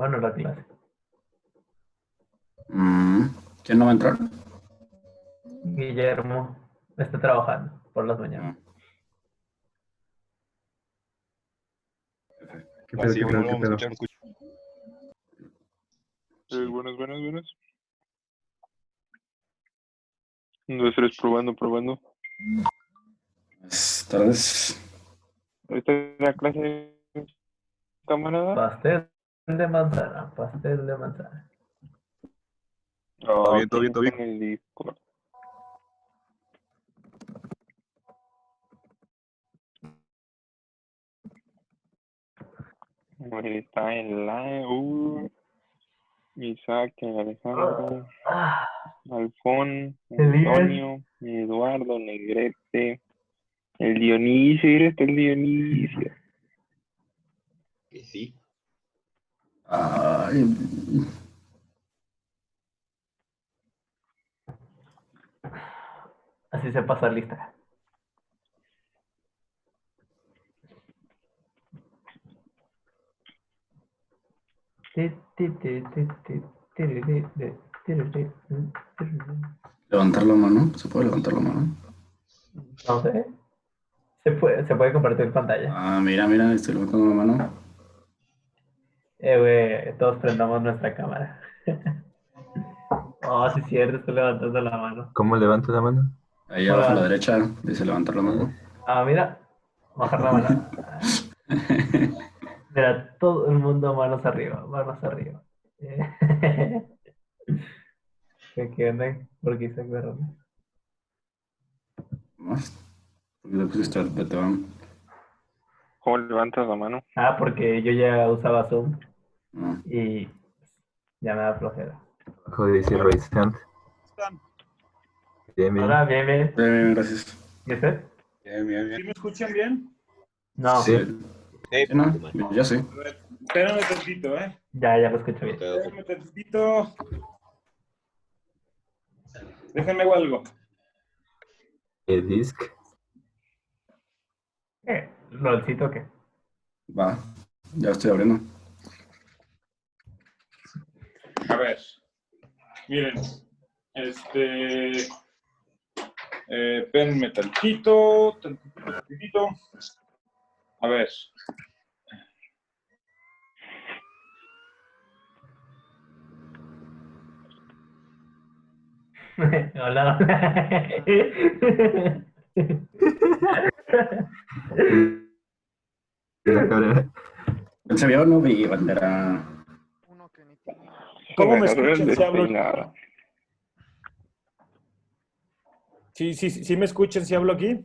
Bueno, la clase. Mm, ¿Quién no va a entrar? Guillermo está trabajando por las Ah, mañanas. ¿Qué pedo, Así, qué bueno, pedo, qué me pedo? escuchan, me escuchan. sí. Buenas, buenas, buenas. 1, 2, 3, probando, probando. Buenas tardes. Ahorita es la clase de camarada. Pastel de manzana, pastel de manzana. Oh, Todo bien, todo bien, todo bien. en el Discord. Ahí está en live. Isaac, Alejandro, Ah, Alfón, Elías. Antonio, Eduardo, Negrete, el Dionisio, mira, está el Dionisio. Que sí. Ay, Así se pasa lista. levantar la mano. ¿Se puede levantar la mano? No sé. Se puede compartir pantalla. Ah, mira, mira, estoy levantando la mano. Güey, todos prendamos nuestra cámara. Oh, sí es cierto, estoy levantando la mano. ¿Cómo levanto la mano? Ahí Hola. abajo a la derecha dice levantar la mano. Ah, mira. Bajar la mano. Mira, todo el mundo manos arriba, manos arriba. ¿Qué onda? ¿Por qué Isaac Berrón? Más. Porque le pusiste Betón. ¿Cómo levantas la mano? Ah, porque yo ya usaba Zoom Ah, y ya me da flojera. Abajo dice Raise Hand. Bien, bien. Hola, bien, bien. bien, gracias. ¿Y usted? Bien, bien, bien. ¿Sí me escuchan bien? No, Sí. Sí, Sí, no, tu madre. ya sé. A ver, espérame tantito, ¿eh? ya lo escucho bien. Ok, ok. Espérame tantito. Déjenme hago algo. El disc. ¿Lolcito qué? Va, ya estoy abriendo. A ver. Miren. Espérenme tantito. Tantito. A ver. Hola. La cabrera. Se vio, no vi bandera. ¿Cómo me Agarró el escuchan si hablo despeinado. ahorita? ¿Sí me escuchan si hablo aquí?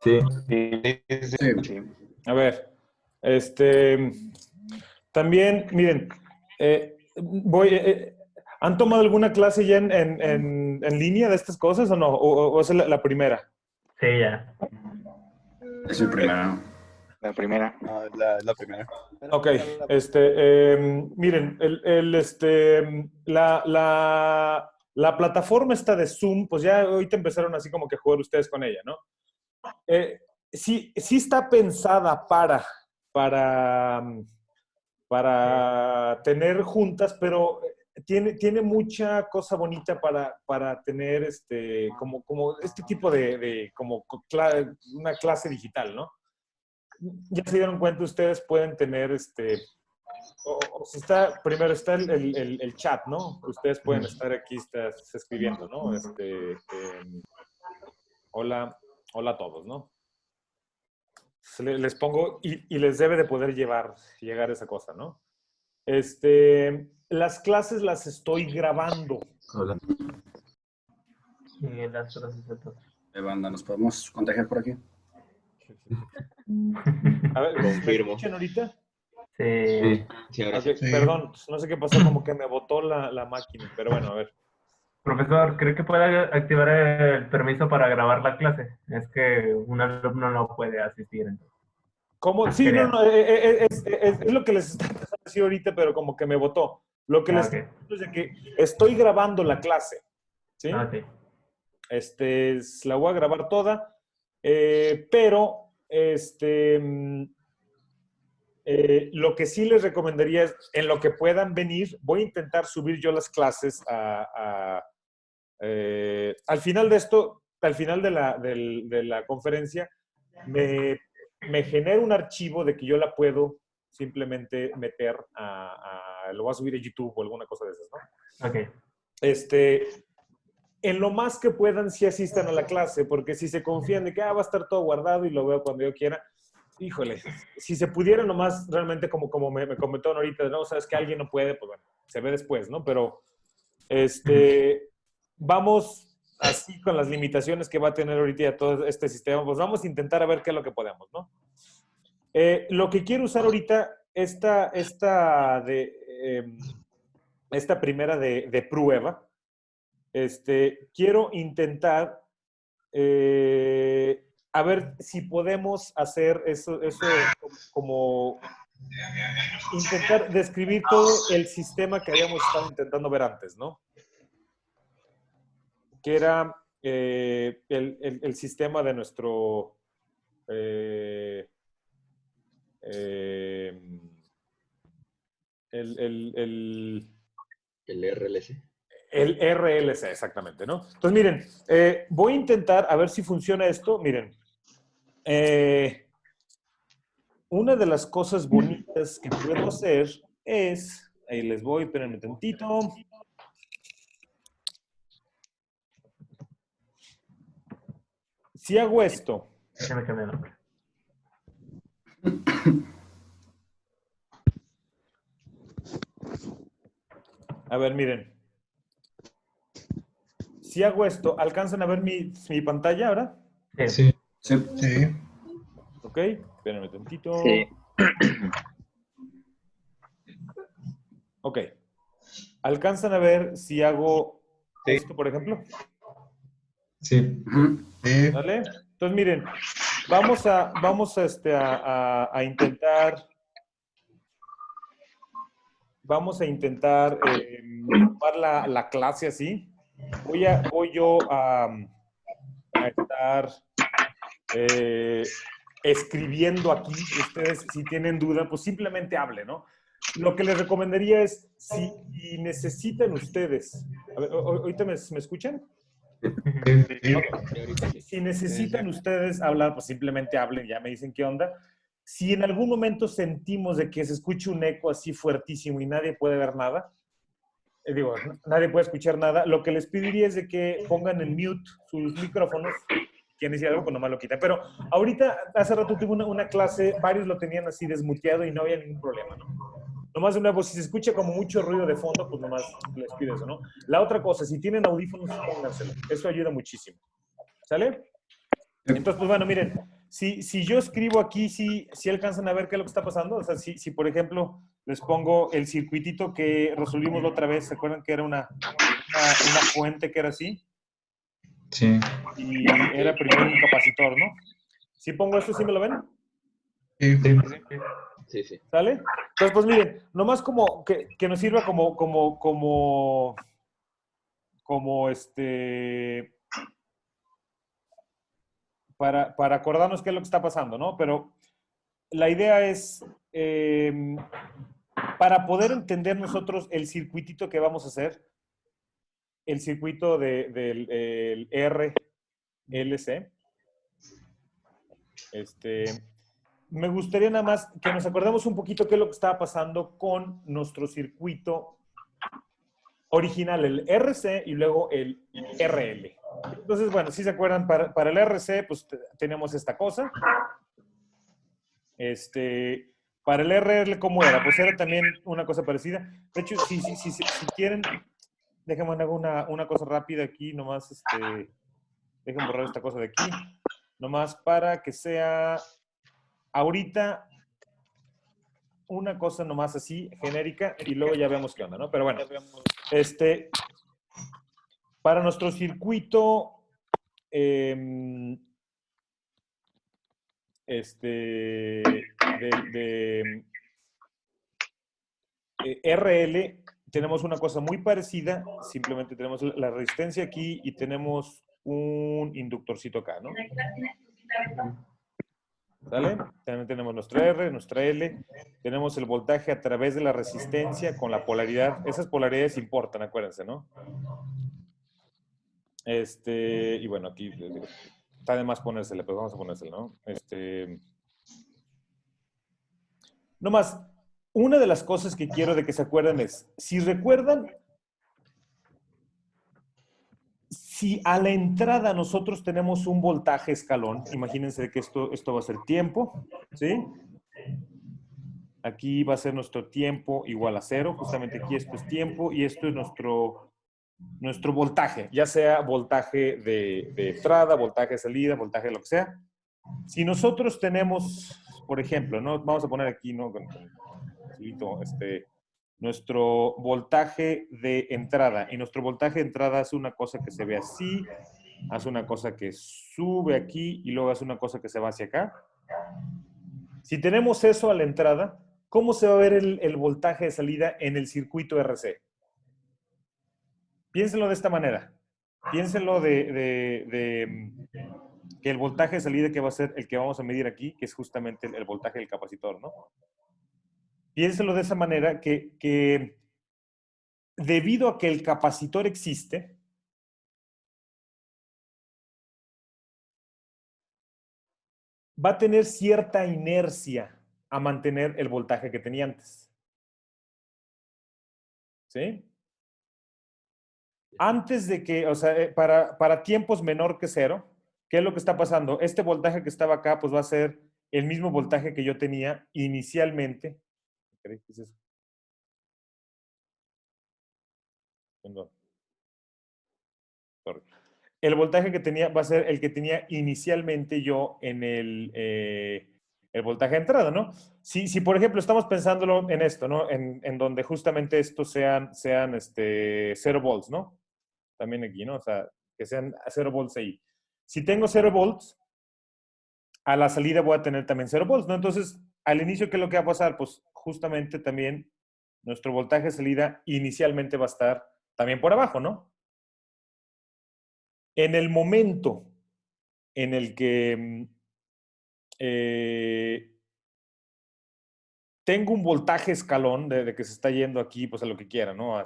Sí. Sí, Sí. sí. A ver. También, miren, ¿han tomado alguna clase ya en línea de estas cosas o no? ¿O es la primera? Sí, ya. Es mi primera. La primera. No, es la primera. Ok, miren, la plataforma esta de Zoom, pues ya ahorita empezaron así como que a jugar ustedes con ella, ¿no? Sí está pensada para tener juntas, pero tiene mucha cosa bonita para tener como este tipo de una clase digital, ¿no? Ya se dieron cuenta, ustedes pueden tener si está, primero está el chat, ¿no? Ustedes pueden estar aquí, estás escribiendo, ¿no? Hola, hola a todos, ¿no? Les pongo y les debe de poder llegar esa cosa, ¿no? Las clases las estoy grabando. Hola. Y las frases de todos. Banda, ¿nos podemos contagiar por aquí? A ver, ¿me Confirmo. escuchan ahorita? Sí. Sí, ahora Okay, sí. perdón, no sé qué pasó, como que me botó la máquina, pero bueno, a ver. Profesor, ¿cree que pueda activar el permiso para grabar la clase? Es que un alumno no puede asistir. ¿Cómo? Sí, Quería. no, es lo que les está empezando a decir ahorita, pero como que me botó. Lo que les Ok. estoy diciendo es de que estoy grabando la clase, ¿sí? Ok. La voy a grabar toda, pero Lo que sí les recomendaría es, en lo que puedan venir, voy a intentar subir yo las clases al final de esto, al final de la conferencia, me genera un archivo de que yo la puedo simplemente meter lo voy a subir a YouTube o alguna cosa de esas, ¿no? Ok. En lo más que puedan, sí asistan a la clase, porque si se confían de que va a estar todo guardado y lo veo cuando yo quiera, híjole, si se pudiera nomás realmente, como me comentaron ahorita, no, sabes que alguien no puede, pues bueno, se ve después, ¿no? Pero vamos así con las limitaciones que va a tener ahorita todo este sistema, pues vamos a intentar a ver qué es lo que podemos, ¿no? Lo que quiero usar ahorita, esta primera de prueba, quiero intentar a ver si podemos hacer eso como intentar describir todo el sistema que habíamos estado intentando ver antes, ¿no? Que era el sistema de nuestro el RLC. El RLC, exactamente, ¿no? Entonces, miren, voy a intentar a ver si funciona esto. Miren, una de las cosas bonitas que puedo hacer es, ahí les voy, espérenme tantito. Si hago esto. Ya me cambié el nombre. A ver, miren. Si hago esto, ¿alcanzan a ver mi pantalla ahora? Sí. Sí. Ok, espérenme tantito. Sí. Ok. ¿Alcanzan a ver si hago Sí. esto, por ejemplo? Sí. Ujú. Sí. ¿Vale? Entonces, miren, vamos a intentar tomar la clase así. Voy yo a estar escribiendo aquí. Ustedes, si tienen duda, pues simplemente hablen, ¿no? Lo que les recomendaría es, si necesitan ustedes... A ver, ¿ahorita me escuchan? Sí. Si necesitan ustedes hablar, pues simplemente hablen, ya me dicen qué onda. Si en algún momento sentimos de que se escuche un eco así fuertísimo y nadie puede ver nada, nadie puede escuchar nada, lo que les pediría es de que pongan en mute sus micrófonos. Quieren decir algo, pues nomás lo quitan. Pero ahorita, hace rato tuve una clase, varios lo tenían así desmuteado y no había ningún problema, ¿no? Nomás de nuevo, si se escucha como mucho ruido de fondo, pues nomás les pido eso, ¿no? La otra cosa, si tienen audífonos, pónganselo. Eso ayuda muchísimo. ¿Sale? Entonces, pues bueno, miren, si yo escribo aquí, si alcanzan a ver qué es lo que está pasando. O sea, si por ejemplo, les pongo el circuitito que resolvimos la otra vez, ¿se acuerdan que era una fuente que era así? Sí. Y era primero un capacitor, ¿no? Si pongo esto, ¿sí me lo ven? Sí. Sí, sí. ¿Sale? Entonces, pues miren, nomás como que nos sirva como para acordarnos qué es lo que está pasando, ¿no? Pero la idea es, para poder entender nosotros el circuitito que vamos a hacer, el circuito del RLC, me gustaría nada más que nos acordemos un poquito qué es lo que estaba pasando con nuestro circuito original, el RC y luego el RL. Entonces, bueno, si se acuerdan, para el RC, pues tenemos esta cosa. Para el RL, ¿cómo era? Pues era también una cosa parecida. De hecho, si quieren, déjenme hacer una cosa rápida aquí, nomás, déjenme borrar esta cosa de aquí, nomás para que sea ahorita una cosa nomás así, genérica, y luego ya vemos qué onda, ¿no? Pero bueno, para nuestro circuito, RL, tenemos una cosa muy parecida, simplemente tenemos la resistencia aquí y tenemos un inductorcito acá, ¿no? ¿Sale? También tenemos nuestro R, nuestra L. Tenemos el voltaje a través de la resistencia con la polaridad. Esas polaridades importan, acuérdense, ¿no? Y bueno, aquí está de más ponérsele, pero vamos a ponérsele, ¿no? Nomás, una de las cosas que quiero de que se acuerden es, si recuerdan, si a la entrada nosotros tenemos un voltaje escalón, imagínense que esto va a ser tiempo, ¿sí? Aquí va a ser nuestro tiempo igual a 0, justamente aquí esto es tiempo y esto es nuestro voltaje, ya sea voltaje de entrada, voltaje de salida, voltaje de lo que sea. Si nosotros tenemos, por ejemplo, ¿no? Vamos a poner aquí, ¿no? Nuestro voltaje de entrada. Y nuestro voltaje de entrada hace una cosa que se ve así, hace una cosa que sube aquí y luego hace una cosa que se va hacia acá. Si tenemos eso a la entrada, ¿cómo se va a ver el voltaje de salida en el circuito RC? Piénsenlo de esta manera. Piénsenlo de que el voltaje de salida que va a ser el que vamos a medir aquí, que es justamente el voltaje del capacitor, ¿no? Piénsenlo de esa manera que debido a que el capacitor existe, va a tener cierta inercia a mantener el voltaje que tenía antes. ¿Sí? Antes de que, o sea, para tiempos menor que 0, ¿qué es lo que está pasando? Este voltaje que estaba acá, pues va a ser el mismo voltaje que yo tenía inicialmente. ¿Qué es eso? Perdón. Sorry. El voltaje que tenía va a ser el que tenía inicialmente yo en el voltaje de entrada, ¿no? Si por ejemplo, estamos pensándolo en esto, ¿no? En donde justamente estos sean 0 volts, ¿no? También aquí, ¿no? O sea, que sean 0 volts ahí. Si tengo 0 volts, a la salida voy a tener también 0 volts, ¿no? Entonces, al inicio, ¿qué es lo que va a pasar? Pues justamente también nuestro voltaje de salida inicialmente va a estar también por abajo, ¿no? En el momento en el que tengo un voltaje escalón de que se está yendo aquí, pues a lo que quiera, ¿no? A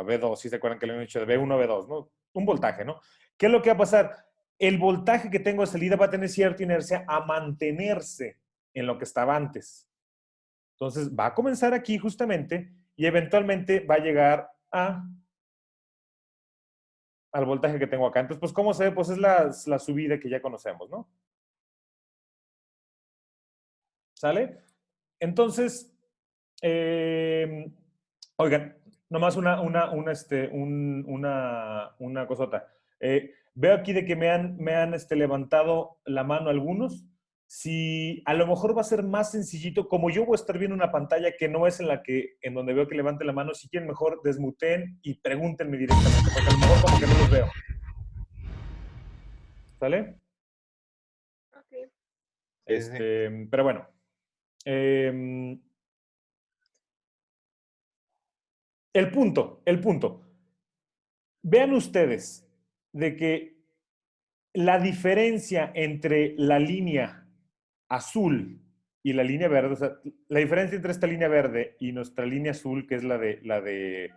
B2, si se acuerdan que le han dicho de B1 a B2, ¿no? Un voltaje, ¿no? ¿Qué es lo que va a pasar? El voltaje que tengo de salida va a tener cierta inercia a mantenerse en lo que estaba antes. Entonces, va a comenzar aquí justamente y eventualmente va a llegar al voltaje que tengo acá. Entonces, pues, ¿cómo se ve? Pues es la subida que ya conocemos, ¿no? ¿Sale? Entonces, oigan, nomás una cosota. Veo aquí de que me han levantado la mano algunos. Si a lo mejor va a ser más sencillito, como yo voy a estar viendo una pantalla que no es en donde veo que levante la mano, si quieren mejor desmuteen y pregúntenme directamente, porque a lo mejor como que no los veo. ¿Sale? Ok. Pero bueno. El punto. Vean ustedes de que la diferencia entre la línea azul y la línea verde, o sea, la diferencia entre esta línea verde y nuestra línea azul, que es la del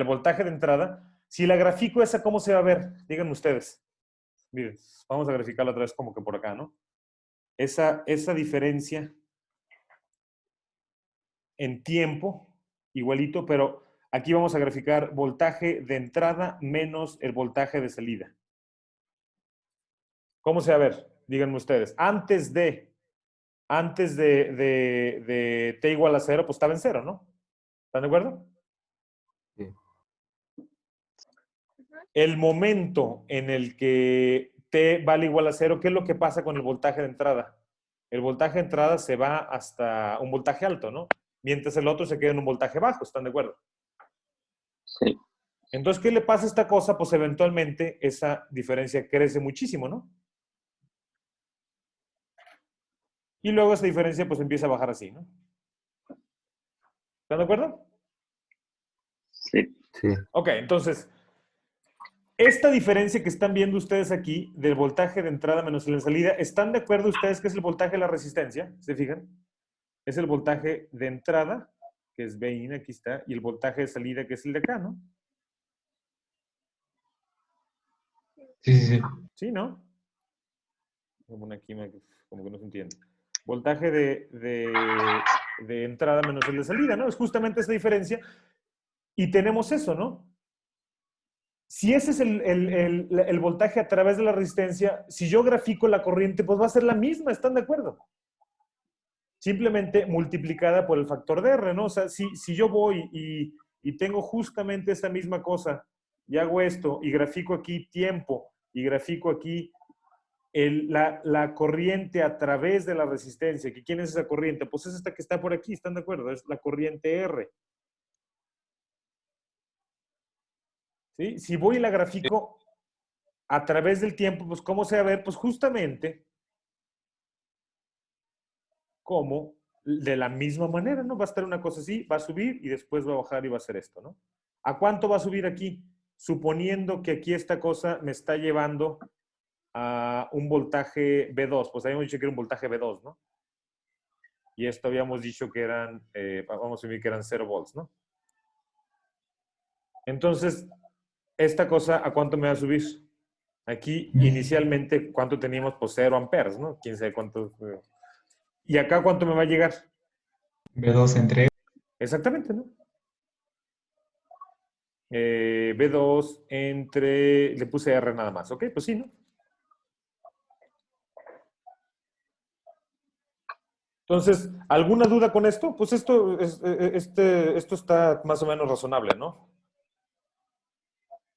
voltaje de entrada, si la grafico esa, ¿cómo se va a ver? Díganme ustedes. Miren, vamos a graficarla otra vez como que por acá, ¿no? Esa diferencia en tiempo, igualito, pero aquí vamos a graficar voltaje de entrada menos el voltaje de salida. ¿Cómo se va a ver? Díganme ustedes. Antes de t igual a 0, pues estaba en 0, ¿no? ¿Están de acuerdo? Sí. El momento en el que t vale igual a 0, ¿qué es lo que pasa con el voltaje de entrada? El voltaje de entrada se va hasta un voltaje alto, ¿no? Mientras el otro se queda en un voltaje bajo, ¿están de acuerdo? Sí. Entonces, ¿qué le pasa a esta cosa? Pues eventualmente esa diferencia crece muchísimo, ¿no? Y luego esa diferencia pues empieza a bajar así, ¿no? ¿Están de acuerdo? Sí. Sí. Ok, entonces, esta diferencia que están viendo ustedes aquí del voltaje de entrada menos el de salida, ¿están de acuerdo ustedes que es el voltaje de la resistencia? ¿Se fijan? Es el voltaje de entrada, que es Vin, aquí está, y el voltaje de salida, que es el de acá, ¿no? Sí, sí, sí. Sí, ¿no? Como aquí como que no se entiende. Voltaje de entrada menos el de salida, ¿no? Es justamente esa diferencia. Y tenemos eso, ¿no? Si ese es el voltaje a través de la resistencia, si yo grafico la corriente, pues va a ser la misma, ¿están de acuerdo? Simplemente multiplicada por el factor de R, ¿no? O sea, si yo voy y tengo justamente esta misma cosa y hago esto y grafico aquí tiempo y grafico aquí la corriente a través de la resistencia, ¿que quién es esa corriente? Pues es esta que está por aquí, ¿están de acuerdo? Es la corriente R. ¿Sí? Si voy y la grafico a través del tiempo, pues ¿cómo se va a ver? Pues justamente como de la misma manera, ¿no? Va a estar una cosa así, va a subir y después va a bajar y va a hacer esto, ¿no? ¿A cuánto va a subir aquí? Suponiendo que aquí esta cosa me está llevando a un voltaje B2, pues habíamos dicho que era un voltaje B2, ¿no? Y esto habíamos dicho que eran, vamos a asumir que eran 0 volts, ¿no? Entonces, esta cosa, ¿a cuánto me va a subir? Aquí, inicialmente, ¿cuánto teníamos? Pues 0 amperes, ¿no? Quién sabe cuánto. ¿Y acá cuánto me va a llegar? B2 entre... Exactamente, ¿no? B2 entre, le puse R nada más, ¿ok? Pues sí, ¿no? Entonces, ¿alguna duda con esto? Pues esto está más o menos razonable, ¿no?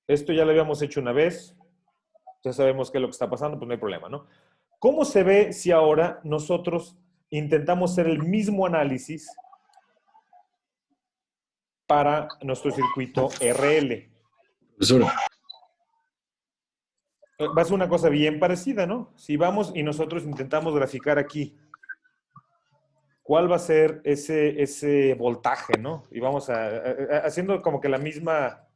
Esto ya lo habíamos hecho una vez, ya sabemos qué es lo que está pasando, pues no hay problema, ¿no? ¿Cómo se ve si ahora nosotros intentamos hacer el mismo análisis para nuestro circuito RL? Profesor, Va a ser una cosa bien parecida, ¿no? Si vamos y nosotros intentamos graficar aquí, ¿cuál va a ser ese voltaje, ¿no? Y vamos haciendo como que la misma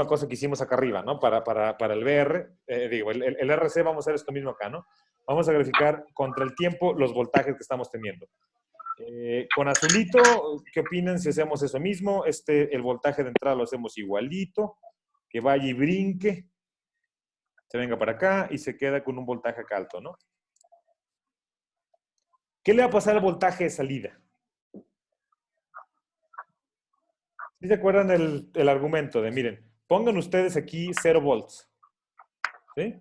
cosa que hicimos acá arriba, ¿no? Para el VR, el RC vamos a hacer esto mismo acá, ¿no? Vamos a graficar contra el tiempo los voltajes que estamos teniendo. Con azulito, ¿qué opinan si hacemos eso mismo? El voltaje de entrada lo hacemos igualito, que vaya y brinque, se venga para acá y se queda con un voltaje acá alto, ¿no? ¿Qué le va a pasar al voltaje de salida? ¿Sí se acuerdan el argumento de, miren, pongan ustedes aquí 0 volts, ¿sí?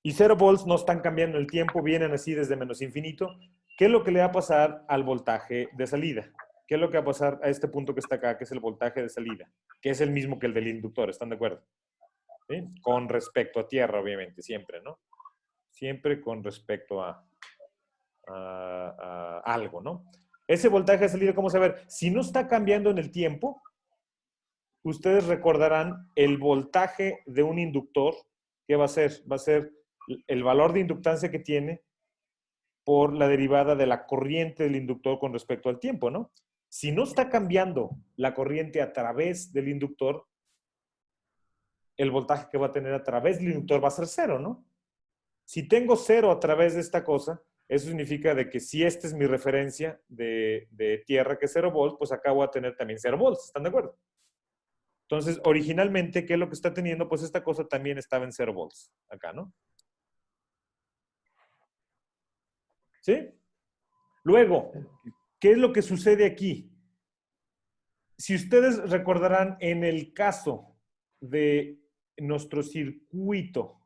Y 0 volts no están cambiando el tiempo, vienen así desde menos infinito. ¿Qué es lo que le va a pasar al voltaje de salida? ¿Qué es lo que va a pasar a este punto que está acá, que es el voltaje de salida? Que es el mismo que el del inductor, ¿están de acuerdo? ¿Sí? Con respecto a tierra, obviamente, siempre, ¿no? Siempre con respecto a algo, ¿no? Ese voltaje de salida, ¿cómo saber? Si no está cambiando en el tiempo, ustedes recordarán el voltaje de un inductor, ¿qué va a ser? Va a ser el valor de inductancia que tiene por la derivada de la corriente del inductor con respecto al tiempo, ¿no? Si no está cambiando la corriente a través del inductor, el voltaje que va a tener a través del inductor va a ser 0, ¿no? Si tengo 0 a través de esta cosa, eso significa de que si esta es mi referencia de tierra, que es 0 volts, pues acá voy a tener también 0 volts, ¿están de acuerdo? Entonces, originalmente, ¿qué es lo que está teniendo? Pues esta cosa también estaba en 0 volts, acá, ¿no? ¿Sí? Luego, ¿qué es lo que sucede aquí? Si ustedes recordarán, en el caso de nuestro circuito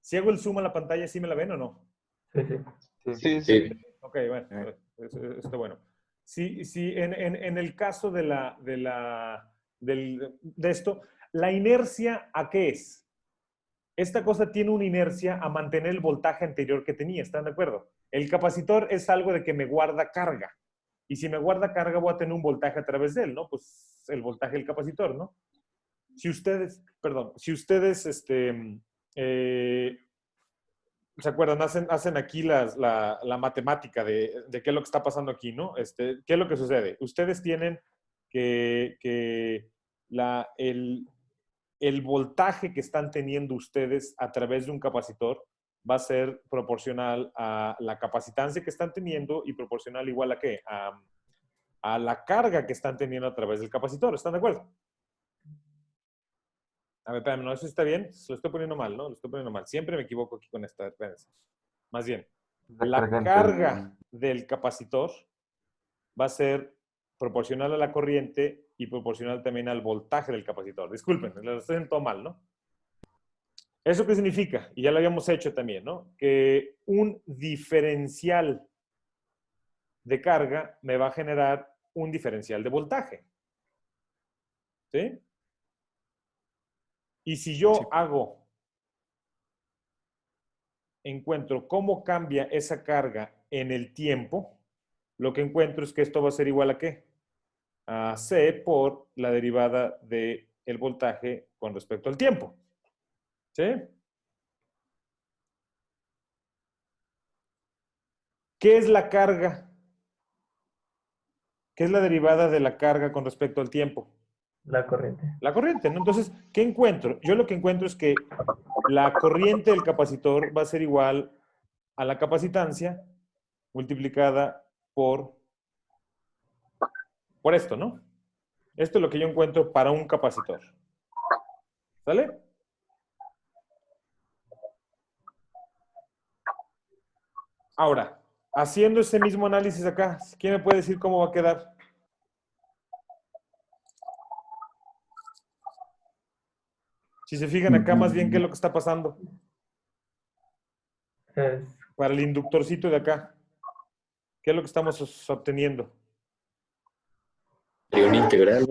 si hago el zoom a la pantalla, ¿sí me la ven o no? Sí, sí. Sí, sí. sí. Ok, bueno, está bueno. Sí, en el caso de esto, ¿la inercia a qué es? Esta cosa tiene una inercia a mantener el voltaje anterior que tenía, ¿están de acuerdo? El capacitor es algo de que me guarda carga. Y si me guarda carga, voy a tener un voltaje a través de él, ¿no? Pues el voltaje del capacitor, ¿no? Si ustedes ¿se acuerdan? Hacen aquí la matemática de qué es lo que está pasando aquí, ¿no? ¿Qué es lo que sucede? Ustedes tienen que el voltaje que están teniendo ustedes a través de un capacitor va a ser proporcional a la capacitancia que están teniendo y proporcional igual a ¿qué? A la carga que están teniendo a través del capacitor. ¿Están de acuerdo? A ver, espérame, no, eso está bien. Lo estoy poniendo mal, ¿no? Lo estoy poniendo mal. Siempre me equivoco aquí con esta. Espérense. Más bien, la carga del capacitor va a ser proporcional a la corriente y proporcional también al voltaje del capacitor. Disculpen, lo estoy haciendo todo mal, ¿no? ¿Eso qué significa? Y ya lo habíamos hecho también, ¿no? Que un diferencial de carga me va a generar un diferencial de voltaje. ¿Sí? Y si yo encuentro cómo cambia esa carga en el tiempo, lo que encuentro es que esto va a ser igual a ¿qué? A C por la derivada del voltaje con respecto al tiempo. ¿Sí? ¿Qué es la carga? ¿Qué es la derivada de la carga con respecto al tiempo? La corriente. La corriente, ¿no? Entonces, ¿qué encuentro? Yo lo que encuentro es que la corriente del capacitor va a ser igual a la capacitancia multiplicada por esto, ¿no? Esto es lo que yo encuentro para un capacitor. ¿Sale? Ahora, haciendo ese mismo análisis acá, ¿quién me puede decir cómo va a quedar? Si se fijan acá, más bien, ¿qué es lo que está pasando? Es Para el inductorcito de acá, ¿qué es lo que estamos obteniendo? Hay una integral.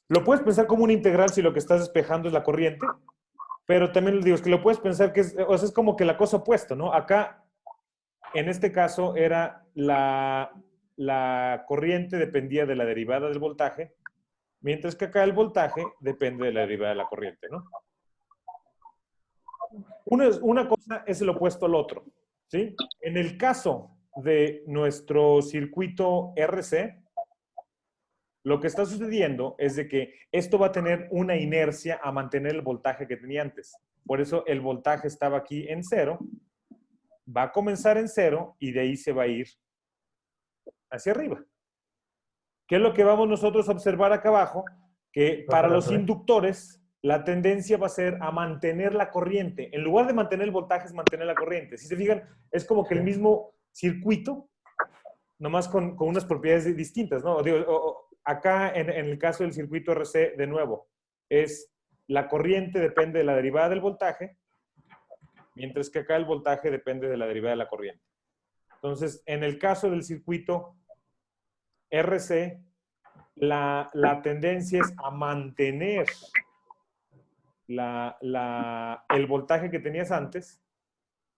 Lo puedes pensar como una integral si lo que estás despejando es la corriente, pero también les digo, es que lo puedes pensar que es como que la cosa opuesta, ¿no? Acá, en este caso, era la corriente dependía de la derivada del voltaje, mientras que acá el voltaje depende de la derivada de la corriente, ¿no? Una cosa es el opuesto al otro, ¿sí? En el caso de nuestro circuito RC, lo que está sucediendo es de que esto va a tener una inercia a mantener el voltaje que tenía antes. Por eso el voltaje estaba aquí en 0, va a comenzar en 0 y de ahí se va a ir hacia arriba. ¿Qué es lo que vamos nosotros a observar acá abajo? Que para los inductores la tendencia va a ser a mantener la corriente. En lugar de mantener el voltaje es mantener la corriente. Si se fijan, es como que el mismo circuito, nomás con unas propiedades distintas, ¿no? Digo, acá en el caso del circuito RC, de nuevo, es la corriente depende de la derivada del voltaje, mientras que acá el voltaje depende de la derivada de la corriente. Entonces, en el caso del circuito RC, la tendencia es a mantener el voltaje que tenías antes,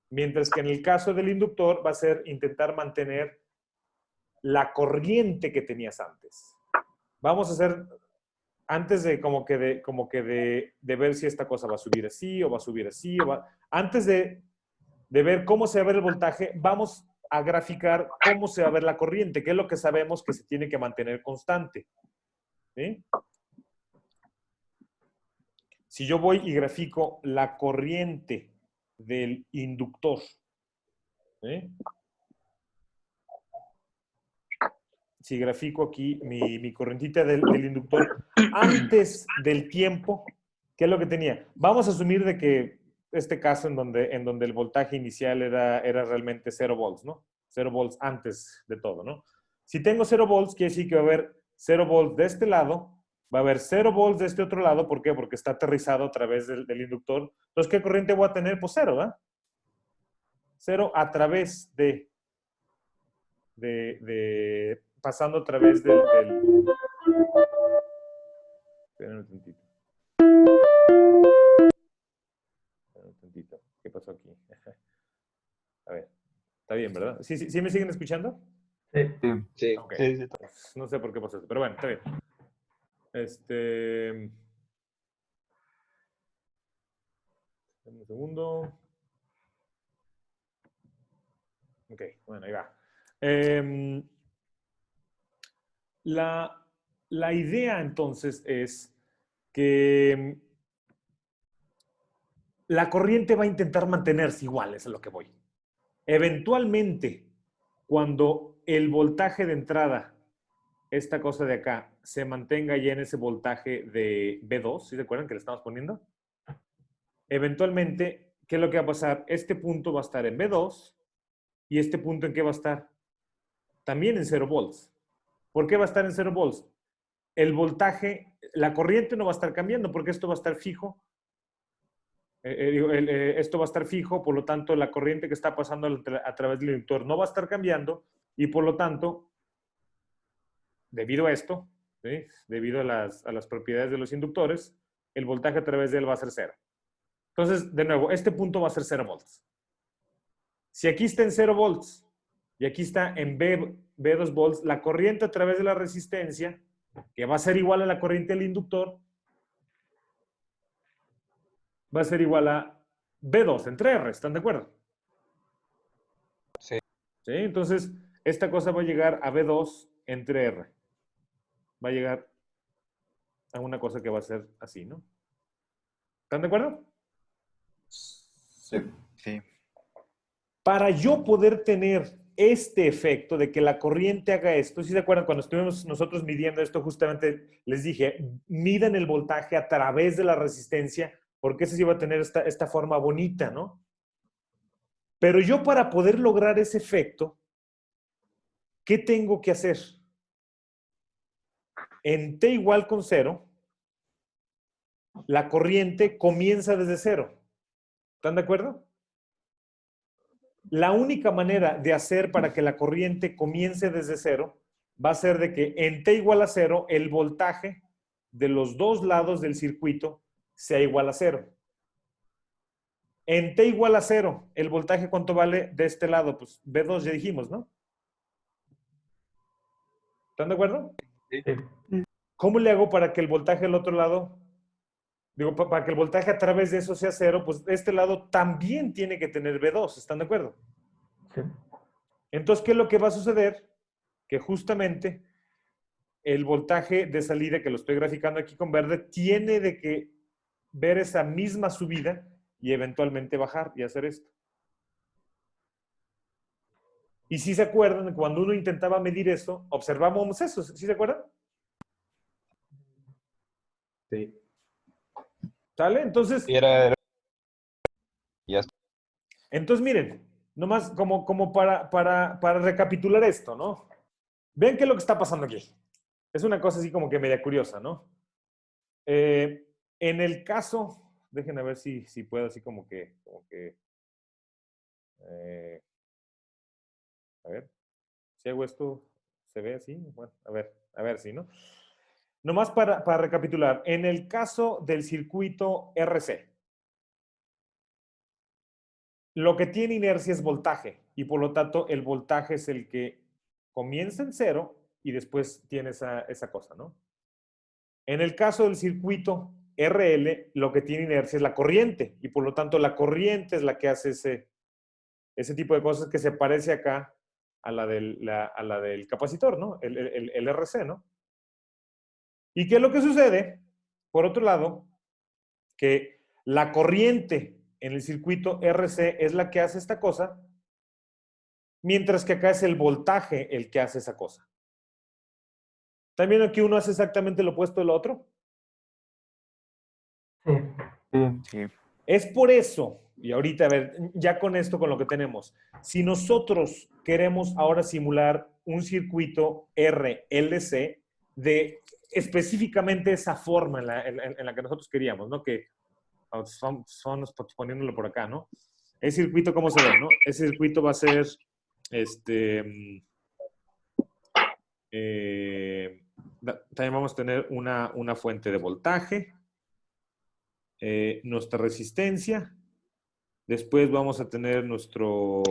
mientras que en el caso del inductor va a ser intentar mantener la corriente que tenías antes. Vamos a hacer, antes de de ver si esta cosa va a subir así o va a subir así, antes de ver cómo se va a ver el voltaje, vamos a graficar cómo se va a ver la corriente, que es lo que sabemos que se tiene que mantener constante. ¿Sí? Si yo voy y grafico la corriente del inductor, ¿sí? Si grafico aquí mi corrientita del inductor antes del tiempo, ¿qué es lo que tenía? Vamos a asumir de que este caso en donde el voltaje inicial era realmente 0 volts, ¿no? 0 volts antes de todo, ¿no? Si tengo 0 volts, quiere decir que va a haber 0 volts de este lado, va a haber 0 volts de este otro lado. ¿Por qué? Porque está aterrizado a través del inductor. Entonces, ¿qué corriente voy a tener? Pues 0, ¿verdad? 0 a través pasando a través del... Esperen un tantito. Un tantito. ¿Qué pasó aquí? A ver. Está bien, ¿verdad? ¿Sí me siguen escuchando? Sí. Sí. Okay. Sí. Pues, no sé por qué pasó esto, pero bueno, está bien. Un segundo. Ok, bueno, ahí va. la idea entonces es que la corriente va a intentar mantenerse igual, eso es a lo que voy. Eventualmente, cuando el voltaje de entrada, esta cosa de acá, se mantenga ya en ese voltaje de B2, ¿sí se acuerdan que le estamos poniendo? Eventualmente, ¿qué es lo que va a pasar? Este punto va a estar en B2 y este punto ¿en qué va a estar? También en 0 volts. ¿Por qué va a estar en 0 volts? El voltaje, la corriente no va a estar cambiando porque esto va a estar fijo. Esto va a estar fijo, por lo tanto, la corriente que está pasando a través del inductor no va a estar cambiando y por lo tanto, debido a esto, ¿sí? Debido a las propiedades de los inductores, el voltaje a través de él va a ser 0. Entonces, de nuevo, este punto va a ser 0 volts. Si aquí está en 0 volts y aquí está en B2 volts, la corriente a través de la resistencia, que va a ser igual a la corriente del inductor, va a ser igual a B2 entre R, ¿están de acuerdo? Sí. ¿Sí? Entonces, esta cosa va a llegar a B2 entre R. Va a llegar a una cosa que va a ser así, ¿no? ¿Están de acuerdo? Sí. Sí. Para yo poder tener este efecto de que la corriente haga esto, ¿sí se acuerdan? Cuando estuvimos nosotros midiendo esto, justamente les dije, midan el voltaje a través de la resistencia, porque ese sí va a tener esta forma bonita, ¿no? Pero yo para poder lograr ese efecto, ¿qué tengo que hacer? En T igual con 0, la corriente comienza desde 0. ¿Están de acuerdo? La única manera de hacer para que la corriente comience desde 0 va a ser de que en T igual a 0, el voltaje de los dos lados del circuito sea igual a 0. En T igual a 0, ¿el voltaje cuánto vale de este lado? Pues B2 ya dijimos, ¿no? ¿Están de acuerdo? Sí. ¿Cómo le hago para que el voltaje del otro lado, digo, para que el voltaje a través de eso sea 0? Pues este lado también tiene que tener B2, ¿están de acuerdo? Sí. Entonces, ¿qué es lo que va a suceder? Que justamente el voltaje de salida, que lo estoy graficando aquí con verde, tiene de que ver esa misma subida y eventualmente bajar y hacer esto. Y si se acuerdan, cuando uno intentaba medir eso, observábamos eso, ¿sí se acuerdan? Sí. ¿Sale? Entonces, Y era... Ya está. entonces miren, nomás como para recapitular esto, ¿no? Vean qué es lo que está pasando aquí. Es una cosa así como que media curiosa, ¿no? En el caso, déjenme ver si puedo así como que a ver, si hago esto, ¿se ve así? Bueno, a ver si, ¿no? Nomás para recapitular, en el caso del circuito RC, lo que tiene inercia es voltaje y por lo tanto el voltaje es el que comienza en 0 y después tiene esa cosa, ¿no? En el caso del circuito RL, lo que tiene inercia es la corriente y por lo tanto la corriente es la que hace ese tipo de cosas que se parece acá a la del capacitor, ¿no? El RC, ¿no? ¿Y qué es lo que sucede? Por otro lado, que la corriente en el circuito RC es la que hace esta cosa, mientras que acá es el voltaje el que hace esa cosa. ¿También aquí uno hace exactamente lo opuesto del otro? Sí. Sí. Es por eso, y ahorita, a ver, ya con esto, con lo que tenemos, si nosotros queremos ahora simular un circuito RLC de específicamente esa forma en la que nosotros queríamos, ¿no? Que vamos poniéndolo por acá, ¿no? El circuito, ¿cómo se ve, no? Ese circuito va a ser, también vamos a tener una fuente de voltaje, nuestra resistencia, después vamos a tener nuestro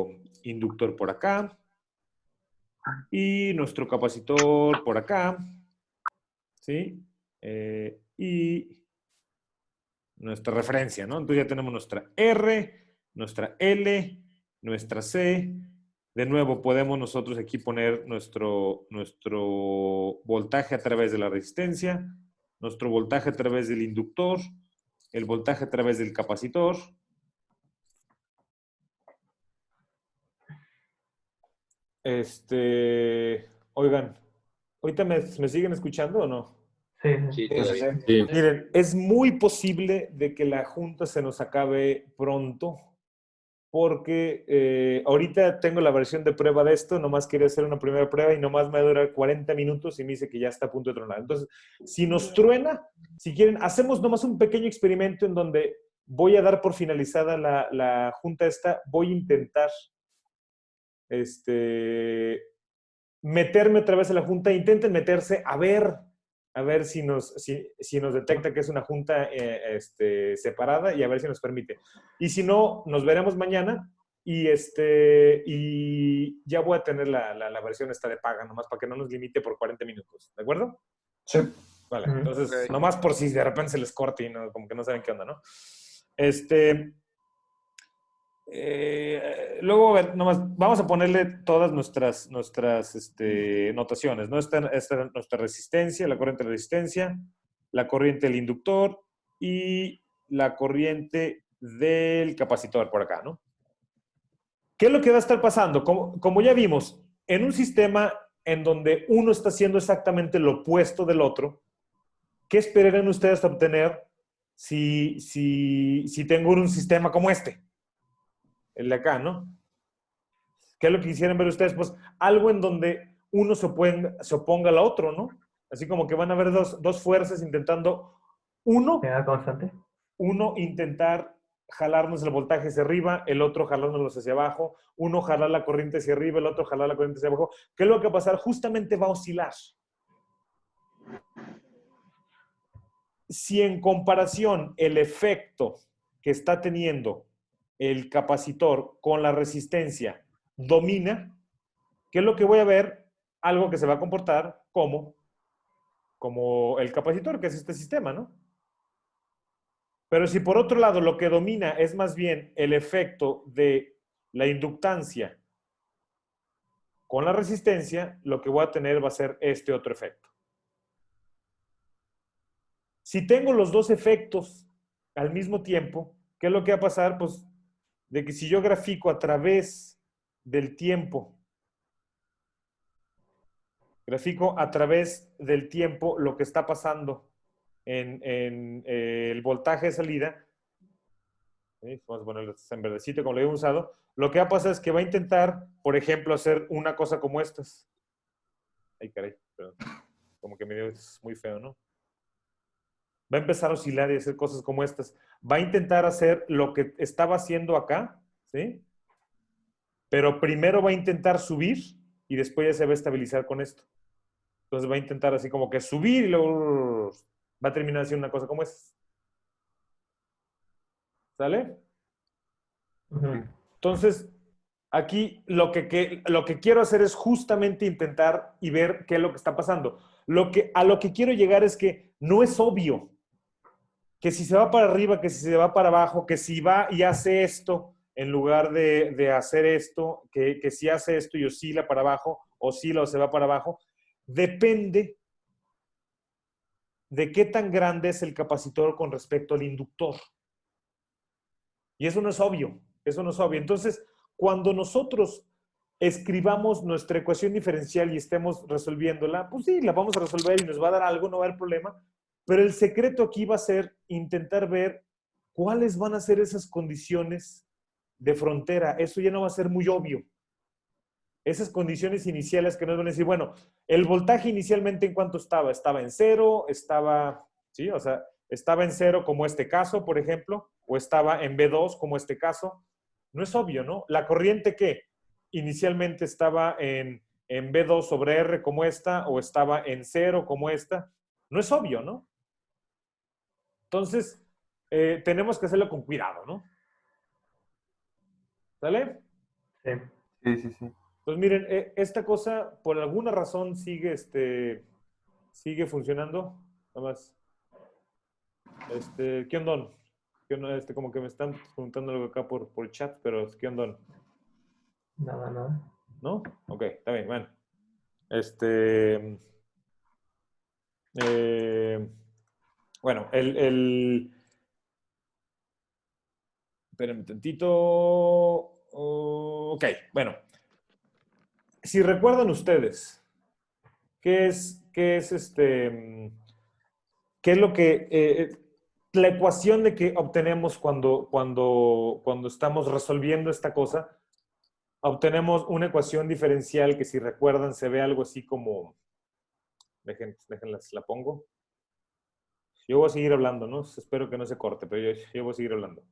inductor por acá y nuestro capacitor por acá, ¿sí? Y nuestra referencia, ¿no? Entonces ya tenemos nuestra R, nuestra L, nuestra C De nuevo, podemos nosotros aquí poner nuestro voltaje a través de la resistencia, nuestro voltaje a través del inductor, el voltaje a través del capacitor. Oigan, ¿ahorita me siguen escuchando o no? Sí, Sí, Sí, todavía. sí. Sí. Miren, es muy posible de que la junta se nos acabe pronto, porque ahorita tengo la versión de prueba de esto, nomás quería hacer una primera prueba y nomás me va a durar 40 minutos y me dice que ya está a punto de tronar. Entonces, si nos truena, si quieren, hacemos nomás un pequeño experimento en donde voy a dar por finalizada la junta esta, voy a intentar meterme otra vez a la junta, intenten meterse a ver si nos detecta que es una junta separada y a ver si nos permite. Y si no, nos veremos mañana y ya voy a tener la versión esta de paga, nomás para que no nos limite por 40 minutos. ¿De acuerdo? Sí. Vale, Ujú. entonces, Ok. nomás por si de repente se les corta y no, como que no saben qué onda, ¿no? Luego, a ver, nomás, vamos a ponerle todas nuestras notaciones, ¿no? Esta nuestra resistencia, la corriente de resistencia, la corriente del inductor y la corriente del capacitor por acá, ¿no? ¿Qué es lo que va a estar pasando? Como ya vimos, en un sistema en donde uno está haciendo exactamente lo opuesto del otro, ¿qué esperarían ustedes obtener si tengo un sistema como este? El de acá, ¿no? ¿Qué es lo que quisieran ver ustedes? Pues algo en donde uno se oponga al otro, ¿no? Así como que van a haber dos fuerzas intentando, uno queda constante. intentar jalarnos el voltaje hacia arriba, el otro jalárnoslos hacia abajo, uno jalar la corriente hacia arriba, el otro jalar la corriente hacia abajo. ¿Qué es lo que va a pasar? Justamente va a oscilar. Si en comparación el efecto que está teniendo el capacitor con la resistencia domina, ¿qué es lo que voy a ver? Algo que se va a comportar como el capacitor, que es este sistema, ¿no? Pero si por otro lado lo que domina es más bien el efecto de la inductancia con la resistencia, lo que voy a tener va a ser este otro efecto. Si tengo los dos efectos al mismo tiempo, ¿qué es lo que va a pasar? Pues de que si yo grafico a través del tiempo, lo que está pasando en el voltaje de salida, ¿sí? Vamos a ponerlo en verdecito como lo había usado, lo que va a pasar es que va a intentar, por ejemplo, hacer una cosa como estas. Ay, caray, perdón. Como que me dio, es muy feo, ¿no? Va a empezar a oscilar y hacer cosas como estas. Va a intentar hacer lo que estaba haciendo acá, ¿sí? Pero primero va a intentar subir y después ya se va a estabilizar con esto. Entonces va a intentar así como que subir y luego va a terminar haciendo una cosa como esta. ¿Sale? Ujú. Entonces, aquí lo que quiero hacer es justamente intentar y ver qué es lo que está pasando. A lo que quiero llegar es que no es obvio que si se va para arriba, que si se va para abajo, que si va y hace esto en lugar de hacer esto, que si hace esto y oscila para abajo, oscila o se va para abajo, depende de qué tan grande es el capacitor con respecto al inductor. Y eso no es obvio, eso no es obvio. Entonces, cuando nosotros escribamos nuestra ecuación diferencial y estemos resolviéndola, pues sí, la vamos a resolver y nos va a dar algo, no va a haber problema. Pero el secreto aquí va a ser intentar ver cuáles van a ser esas condiciones de frontera. Eso ya no va a ser muy obvio. Esas condiciones iniciales que nos van a decir, bueno, el voltaje inicialmente ¿en cuánto estaba? Estaba en cero, ¿sí? O sea, estaba en cero como este caso, por ejemplo, o estaba en B2 como este caso. No es obvio, ¿no? La corriente que inicialmente estaba en B2 sobre R como esta, o estaba en cero como esta, no es obvio, ¿no? Entonces, tenemos que hacerlo con cuidado, ¿no? ¿Sale? Sí. Sí, sí, sí. Pues miren, esta cosa por alguna razón sigue funcionando. Nada más. ¿Qué onda? ¿Qué onda? Como que me están preguntando algo acá por chat, pero ¿qué onda? Nada, nada. ¿No? Ok, está bien, bueno. Bueno, espérenme tantito. Ok, bueno. Si recuerdan ustedes, ¿qué es lo que la ecuación de que obtenemos cuando estamos resolviendo esta cosa? Obtenemos una ecuación diferencial que, si recuerdan, se ve algo así como, déjenlas, la pongo. Yo voy a seguir hablando, ¿no? Espero que no se corte, pero yo voy a seguir hablando.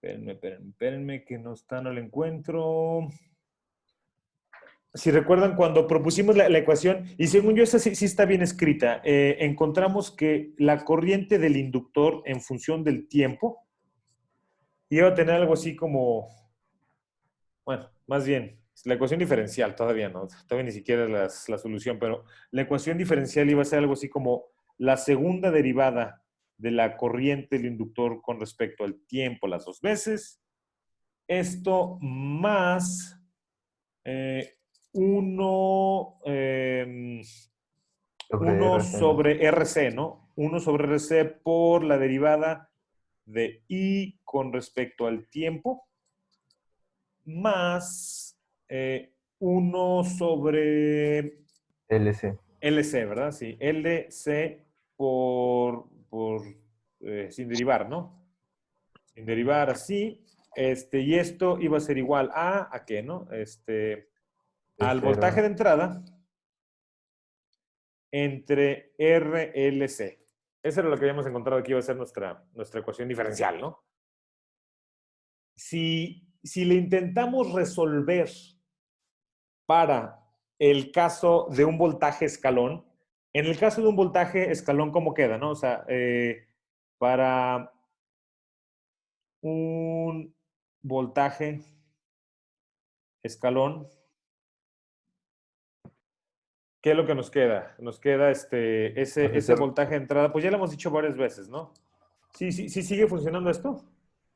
Espérenme, que no lo encuentro. Si recuerdan, cuando propusimos la ecuación, y según yo esta sí está bien escrita, encontramos que la corriente del inductor en función del tiempo iba a tener algo así como, bueno, más bien, la ecuación diferencial todavía no, todavía ni siquiera es la solución, pero la ecuación diferencial iba a ser algo así como la segunda derivada de la corriente del inductor con respecto al tiempo las dos veces. Esto más 1 sobre RC, ¿no? 1 sobre RC por la derivada de I con respecto al tiempo, más 1 sobre LC. LC, ¿verdad? Sí, LC sin derivar, ¿no? Sin derivar así. Y esto iba a ser igual ¿a qué, no? Al voltaje de entrada entre RLC. Eso era lo que habíamos encontrado que iba a ser nuestra ecuación diferencial, ¿no? Si le intentamos resolver para el caso de un voltaje escalón, en el caso de un voltaje escalón, ¿cómo queda, no? O sea, para un voltaje escalón, ¿qué es lo que nos queda? Nos queda ese voltaje de entrada. Pues ya lo hemos dicho varias veces, ¿no? ¿Sí sigue funcionando esto?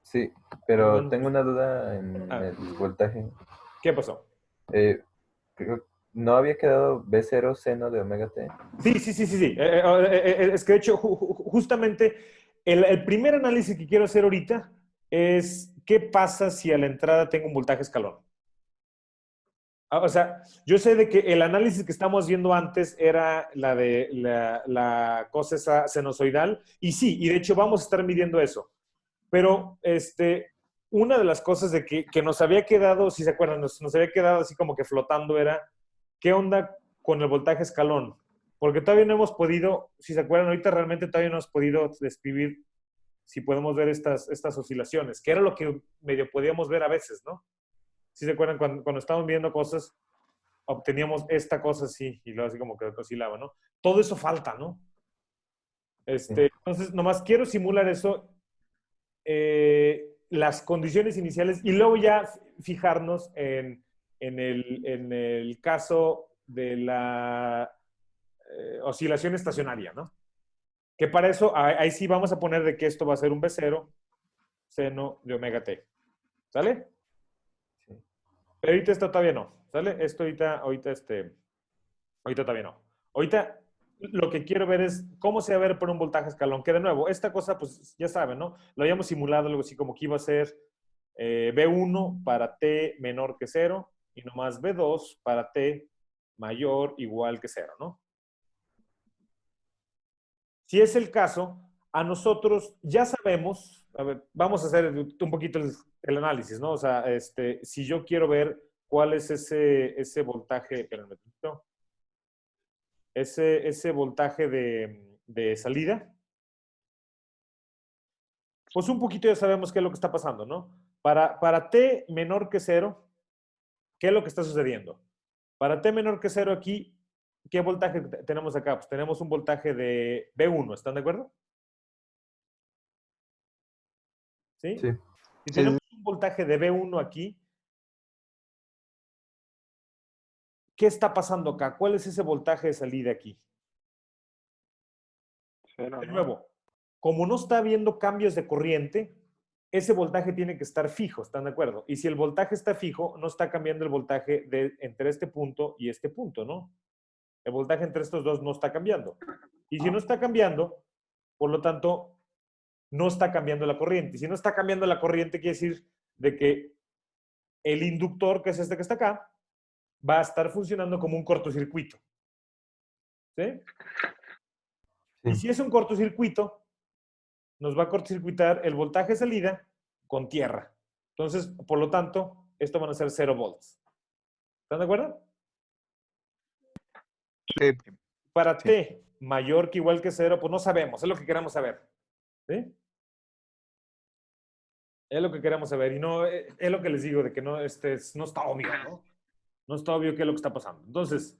Sí, pero Bueno, tengo una duda en el voltaje. ¿Qué pasó? ¿No había quedado B0 seno de omega t? Sí. Es que, de hecho, justamente el primer análisis que quiero hacer ahorita es ¿qué pasa si a la entrada tengo un voltaje escalón? O sea, yo sé de que el análisis que estamos viendo antes era la de la cosa esa sinusoidal, y sí, y de hecho vamos a estar midiendo eso. Pero una de las cosas de que nos había quedado, si se acuerdan, nos había quedado así como que flotando era, ¿qué onda con el voltaje escalón? Porque todavía no hemos podido, si se acuerdan, ahorita realmente todavía no hemos podido describir si podemos ver estas oscilaciones, que era lo que medio podíamos ver a veces, ¿no? Si se acuerdan, cuando estábamos viendo cosas, obteníamos esta cosa así, y luego así como que oscilaba, ¿no? Todo eso falta, ¿no? Entonces, nomás quiero simular eso, las condiciones iniciales, y luego ya fijarnos en el caso de la oscilación estacionaria, ¿no? Que para eso, ahí sí vamos a poner de que esto va a ser un B0 seno de omega t. ¿Sale? Sí. Pero ahorita esto todavía no. ¿Sale? Esto ahorita todavía no. Ahorita lo que quiero ver es cómo se va a ver por un voltaje escalón. Que de nuevo, esta cosa, pues ya saben, ¿no? Lo habíamos simulado algo así como que iba a ser B1 para t menor que 0 y nomás B2 para t mayor igual que 0, ¿no? Si es el caso, a nosotros ya sabemos, a ver, vamos a hacer un poquito el análisis, ¿no? O sea, si yo quiero ver cuál es ese voltaje, espérenme, ese voltaje de salida, pues un poquito ya sabemos qué es lo que está pasando, ¿no? Para t menor que 0, ¿qué es lo que está sucediendo? Para t menor que 0 aquí, ¿qué voltaje tenemos acá? Pues tenemos un voltaje de B1, ¿están de acuerdo? ¿Sí? Sí. Si tenemos un voltaje de B1 aquí, ¿qué está pasando acá? ¿Cuál es ese voltaje de salida aquí? Cero, De ¿no? nuevo, como no está habiendo cambios de corriente, ese voltaje tiene que estar fijo, ¿están de acuerdo? Y si el voltaje está fijo, no está cambiando el voltaje entre este punto y este punto, ¿no? El voltaje entre estos dos no está cambiando. Y si no está cambiando, por lo tanto, no está cambiando la corriente. Y si no está cambiando la corriente, quiere decir de que el inductor, que es este que está acá, va a estar funcionando como un cortocircuito. ¿Sí? Y si es un cortocircuito, nos va a cortocircuitar el voltaje de salida con tierra. Entonces, por lo tanto, esto van a ser 0 volts. ¿Están de acuerdo? Sí. Para T mayor que igual que 0, pues no sabemos, es lo que queremos saber. ¿Sí? Es lo que queremos saber. Y no, es lo que les digo, de que no, no está obvio, ¿no? No está obvio qué es lo que está pasando. Entonces,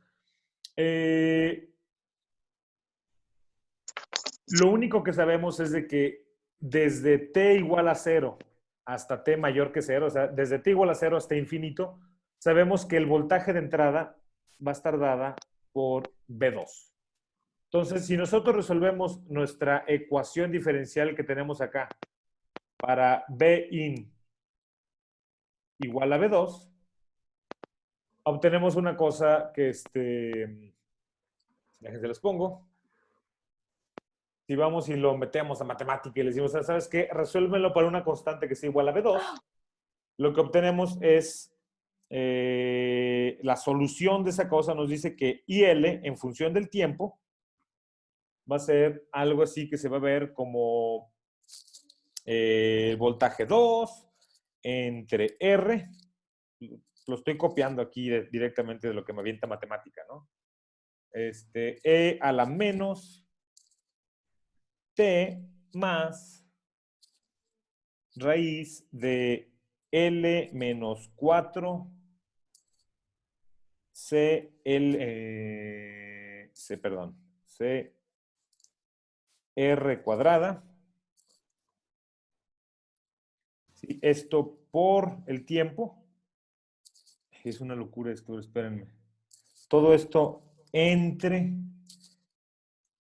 lo único que sabemos es de que desde T igual a 0 hasta T mayor que 0, o sea, desde T igual a 0 hasta infinito, sabemos que el voltaje de entrada va a estar dada por B2. Entonces, si nosotros resolvemos nuestra ecuación diferencial que tenemos acá para Bin igual a B2, obtenemos una cosa que, déjense les pongo. Si vamos y lo metemos a matemática y le decimos, ¿sabes qué? Resuélvelo para una constante que sea igual a B2. Lo que obtenemos es la solución de esa cosa nos dice que IL, en función del tiempo, va a ser algo así que se va a ver como voltaje 2 entre R. Lo estoy copiando aquí directamente de lo que me avienta matemática, ¿no? E a la menos T más raíz de L menos 4 C R cuadrada. ¿Sí? Esto por el tiempo. Es una locura esto, espérenme. Todo esto entre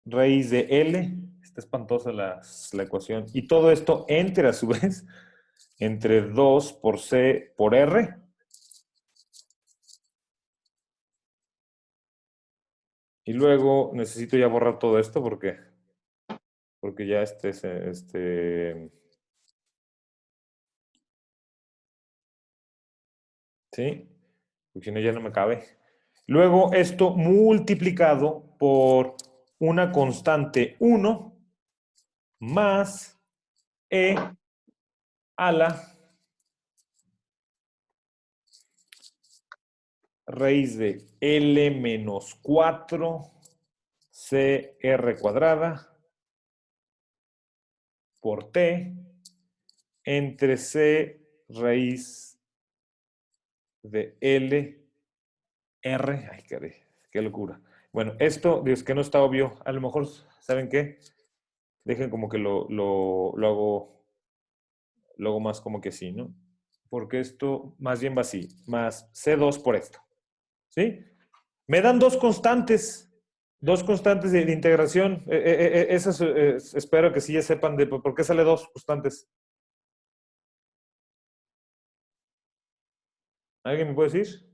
raíz de L. Está espantosa la ecuación. Y todo esto entre, a su vez, entre 2 por C por R. Y luego necesito ya borrar todo esto porque ya ¿sí? Porque si no ya no me cabe. Luego esto multiplicado por una constante 1 más E a la raíz de L menos 4 CR cuadrada por T entre C raíz de L R. Ay, qué locura. Bueno, esto, Dios, que no está obvio. A lo mejor, ¿saben qué? Dejen como que lo hago más como que así, ¿no? Porque esto más bien va así. Más C2 por esto. ¿Sí? Me dan dos constantes de integración. Esas espero que sí ya sepan de por qué sale dos constantes. ¿Alguien me puede decir?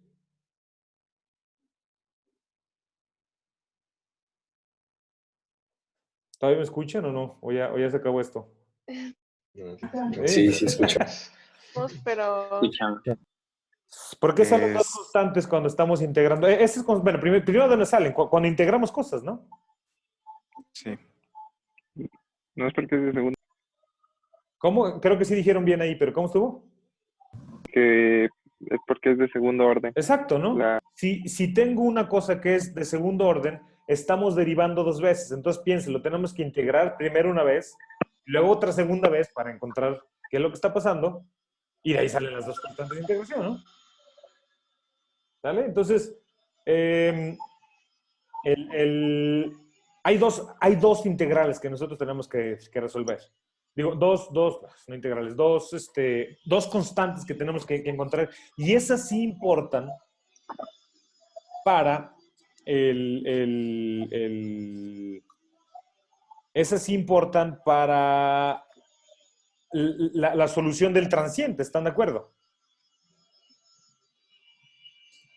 ¿Todavía me escuchan o no? ¿O ya se acabó esto? Sí, sí, escucha. Pero ¿Por qué salen dos constantes cuando estamos integrando? Bueno, primero ¿dónde salen? Cuando integramos cosas, ¿no? Sí. No es porque es de segundo. ¿Cómo? Creo que sí dijeron bien ahí, pero ¿cómo estuvo? Que es porque es de segundo orden. Exacto, ¿no? Si tengo una cosa que es de segundo orden, estamos derivando dos veces. Entonces piénselo, tenemos que integrar primero una vez, y luego otra segunda vez para encontrar qué es lo que está pasando, y de ahí salen las dos constantes de integración, ¿no? ¿Vale? Entonces, hay dos integrales que nosotros tenemos que resolver. Digo, no integrales, dos constantes que tenemos que encontrar. Y esas sí importan para esas sí importan para la solución del transiente, ¿están de acuerdo?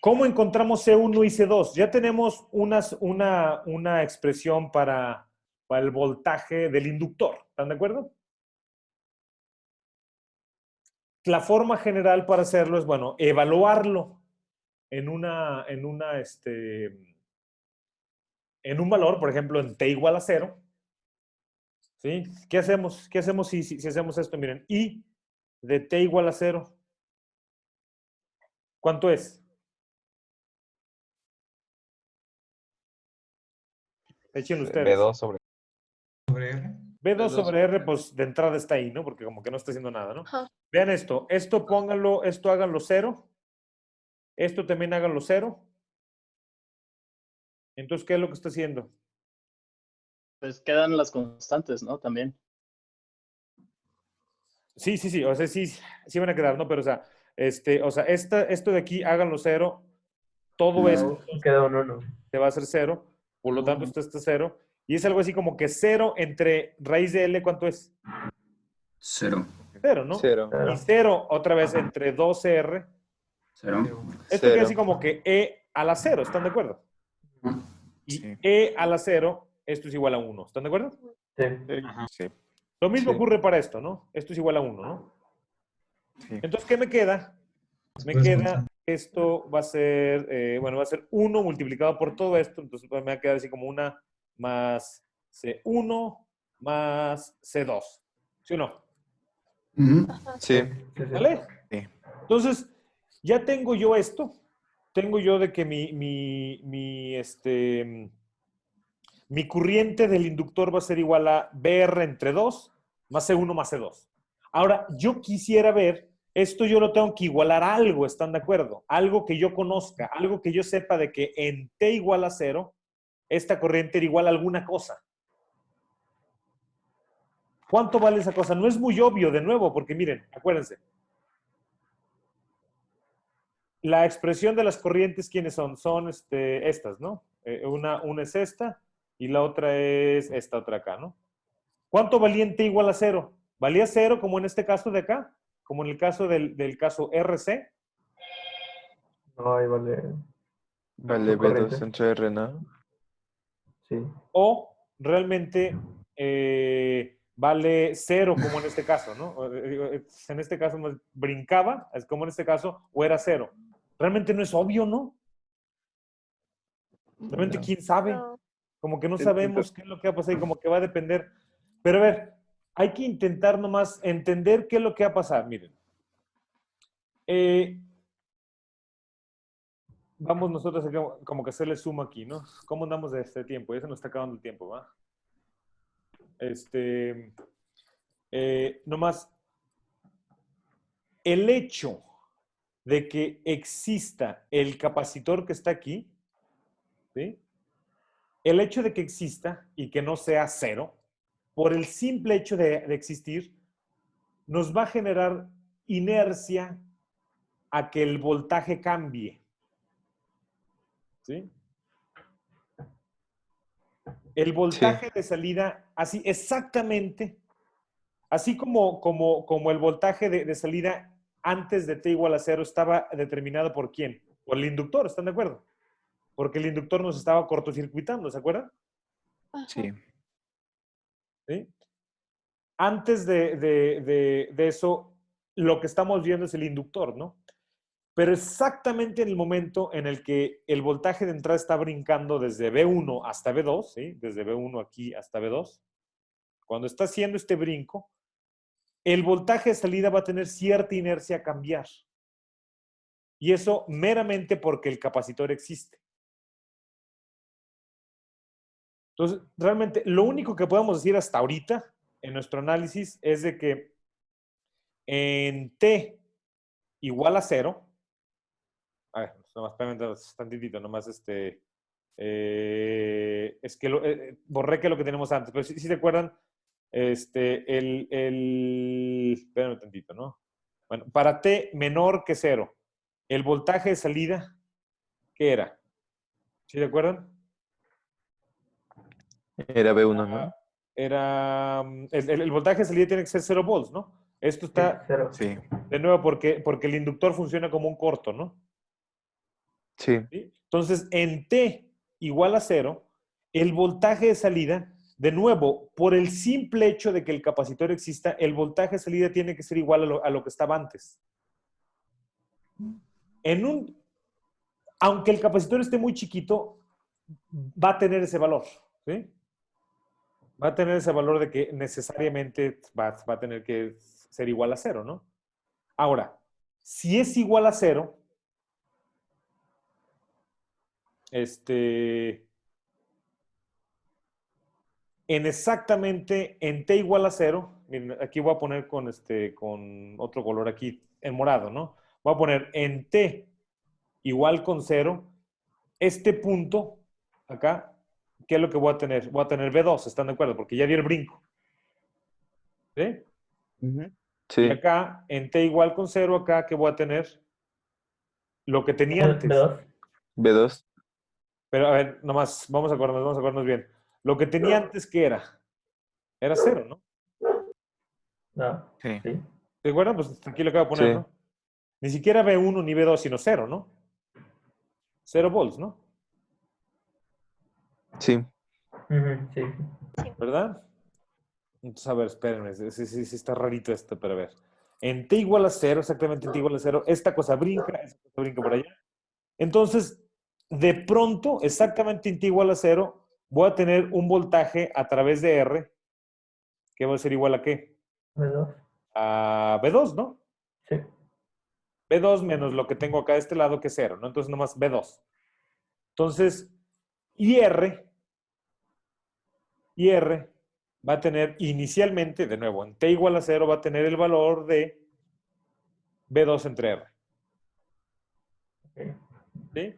¿Cómo encontramos C1 y C2? Ya tenemos una expresión para el voltaje del inductor, ¿están de acuerdo? La forma general para hacerlo es, bueno, evaluarlo en un valor, por ejemplo, en t igual a 0. ¿Sí? ¿Qué hacemos? ¿Qué hacemos si hacemos esto? Miren, I de t igual a 0. ¿Cuánto es? Echen ustedes. B2 sobre... Sobre R. B2 sobre R, pues de entrada está ahí, ¿no? Porque como que no está haciendo nada, ¿no? Ajá. Vean esto. Esto pónganlo, esto háganlo 0. Esto también háganlo 0. Entonces, ¿qué es lo que está haciendo? Pues quedan las constantes, ¿no? También. Sí. O sea, sí van a quedar, ¿no? Pero, o sea, esto de aquí, háganlo 0. Todo esto Queda un 1. se va a hacer 0. Por lo tanto, esto está 0. Y es algo así como que 0 entre raíz de L, ¿cuánto es? 0. 0, ¿no? 0. Y 0 otra vez entre 2R. 0. Esto queda así como que E a la 0, ¿están de acuerdo? Y Sí. E a la 0, esto es igual a 1, ¿están de acuerdo? Sí. Sí. Lo mismo Sí. ocurre para esto, ¿no? Esto es igual a 1, ¿no? Sí. Entonces, ¿qué me queda? Me Pues, queda, constante. esto va a ser, va a ser 1 multiplicado por todo esto, entonces me va a quedar así como 1 más C1 más C2. ¿Sí o no? Sí. ¿Vale? Sí. Entonces, ya tengo yo esto. Tengo yo de que mi corriente del inductor va a ser igual a BR entre 2 más C1 más C2. Ahora, yo quisiera ver, esto yo lo tengo que igualar a algo, ¿están de acuerdo? Algo que yo conozca, algo que yo sepa de que en T igual a 0, esta corriente era igual a alguna cosa. ¿Cuánto vale esa cosa? No es muy obvio, de nuevo, porque miren, acuérdense. La expresión de las corrientes, ¿quiénes son? Son estas, ¿no? Una es esta y la otra es esta otra acá, ¿no? ¿Cuánto valía en T igual a 0? ¿Valía 0 como en este caso de acá? Como en el caso del caso RC. No, ahí vale. Vale, Corriente. B2 entre R, ¿no? Sí. O realmente vale 0 como en este caso, ¿no? En este caso brincaba, es como en este caso, o era 0. Realmente no es obvio, ¿no? Realmente, ¿quién sabe? No. Como que no sabemos qué es lo que va a pasar y como que va a depender. Pero a ver, hay que intentar nomás entender qué es lo que va a pasar. Miren. Vamos nosotros a como que hacerle zoom aquí, ¿no? ¿Cómo andamos de este tiempo? Ya se nos está acabando el tiempo, ¿va? Nomás, el hecho de que exista el capacitor que está aquí, ¿sí? El hecho de que exista y que no sea 0, por el simple hecho de existir, nos va a generar inercia a que el voltaje cambie. ¿Sí? El voltaje de salida, así exactamente, así como el voltaje de salida antes de T igual a 0 estaba determinado por ¿quién? Por el inductor, ¿están de acuerdo? Porque el inductor nos estaba cortocircuitando, ¿se acuerdan? Sí. ¿Sí? Antes de eso, lo que estamos viendo es el inductor, ¿no? Pero exactamente en el momento en el que el voltaje de entrada está brincando desde B1 hasta B2, ¿sí? Desde B1 aquí hasta B2, cuando está haciendo este brinco, el voltaje de salida va a tener cierta inercia a cambiar. Y eso meramente porque el capacitor existe. Entonces, realmente, lo único que podemos decir hasta ahorita en nuestro análisis es de que en T igual a 0, a ver, nomás espérame tantitito, nomás es que borré que lo que tenemos antes, pero si se acuerdan, espérame tantito, ¿no? Bueno, para T menor que 0, el voltaje de salida, ¿qué era? ¿Sí se acuerdan? Era B1, ¿no? Era, el voltaje de salida tiene que ser 0 volts, ¿no? Esto está, Cero. Sí. de nuevo, porque el inductor funciona como un corto, ¿no? Sí. ¿Sí? Entonces, en T igual a 0, el voltaje de salida, de nuevo, por el simple hecho de que el capacitor exista, el voltaje de salida tiene que ser igual a lo que estaba antes. Aunque el capacitor esté muy chiquito, va a tener ese valor, ¿sí? Va a tener ese valor de que necesariamente va a tener que ser igual a 0, ¿no? Ahora, si es igual a 0, en T igual a 0, miren, aquí voy a poner con otro color aquí, en morado, ¿no? Voy a poner en T igual con 0, este punto acá, ¿qué es lo que voy a tener? Voy a tener B2, ¿están de acuerdo? Porque ya di el brinco. ¿Sí? Sí. Y acá, en T igual con 0, acá, ¿qué voy a tener? Lo que tenía antes. B2. B2. Pero a ver, nomás, vamos a acordarnos bien. Lo que tenía antes, ¿qué era? Era 0, ¿no? No. Sí. Sí. ¿De acuerdo? Pues aquí lo acabo de poner, Sí. ¿no? Ni siquiera B1 ni B2, sino 0, ¿no? 0 volts, ¿no? Sí. Ujú, sí. ¿Verdad? Entonces, a ver, espérenme. Sí está rarito esto, pero a ver. En T igual a 0, exactamente en T igual a 0, esta cosa brinca por allá. Entonces, de pronto, exactamente en T igual a 0, voy a tener un voltaje a través de R, que va a ser igual a ¿qué? B2. A B2, ¿no? Sí. B2 menos lo que tengo acá de este lado, que es 0, ¿no? Entonces, nomás B2. Entonces, IR va a tener inicialmente, de nuevo, en T igual a 0 va a tener el valor de B2 entre R. Ok. ¿Sí?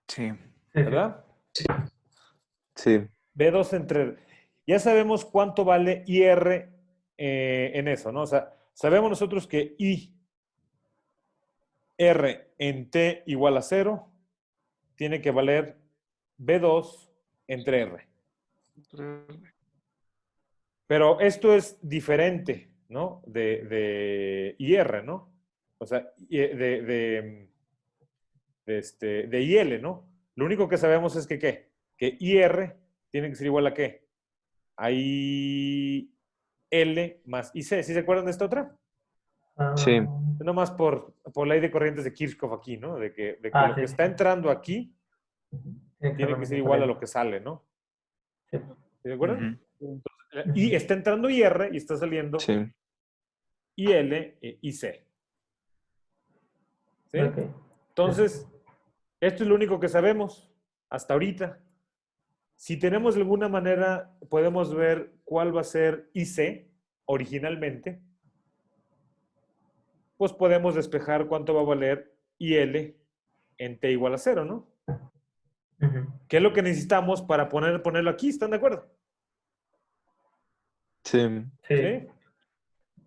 Sí. Sí, sí. ¿Verdad? Sí. B2 entre R. Ya sabemos cuánto vale IR en eso, ¿no? O sea, sabemos nosotros que IR en T igual a 0 tiene que valer B2 entre R. Pero esto es diferente, ¿no? De IR, ¿no? O sea, de IL, ¿no? Lo único que sabemos es que, ¿qué? Que IR tiene que ser igual a ¿qué? A IL más IC. ¿Sí se acuerdan de esta otra? Sí. Nomás por ley de corrientes de Kirchhoff aquí, ¿no? De que lo sí. que está entrando aquí tiene que ser igual a lo que sale, ¿no? Sí. ¿Se acuerdan? Ujú. Y está entrando IR y está saliendo Sí. IL y C. ¿Sí? Ok. Entonces, esto es lo único que sabemos hasta ahorita. Si tenemos alguna manera, podemos ver cuál va a ser IC originalmente, pues podemos despejar cuánto va a valer IL en T igual a 0, ¿no? Ujú. ¿Qué es lo que necesitamos para ponerlo aquí? ¿Están de acuerdo? Sí. Sí. ¿Sí?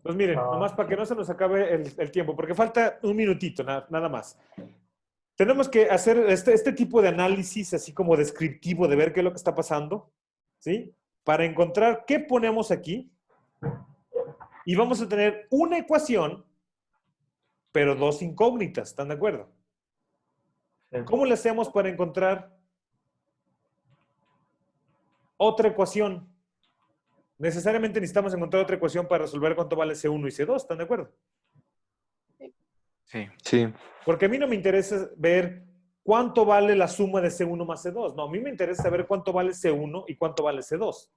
Pues miren, nomás para que no se nos acabe el tiempo, porque falta un minutito, nada más. Tenemos que hacer este tipo de análisis así como descriptivo de ver qué es lo que está pasando, ¿sí? Para encontrar qué ponemos aquí y vamos a tener una ecuación, pero dos incógnitas, ¿están de acuerdo? Sí. ¿Cómo le hacemos para encontrar otra ecuación? Necesariamente necesitamos encontrar otra ecuación para resolver cuánto vale C1 y C2, ¿están de acuerdo? Sí. Sí. Porque a mí no me interesa ver cuánto vale la suma de C1 más C2. No, a mí me interesa saber cuánto vale C1 y cuánto vale C2.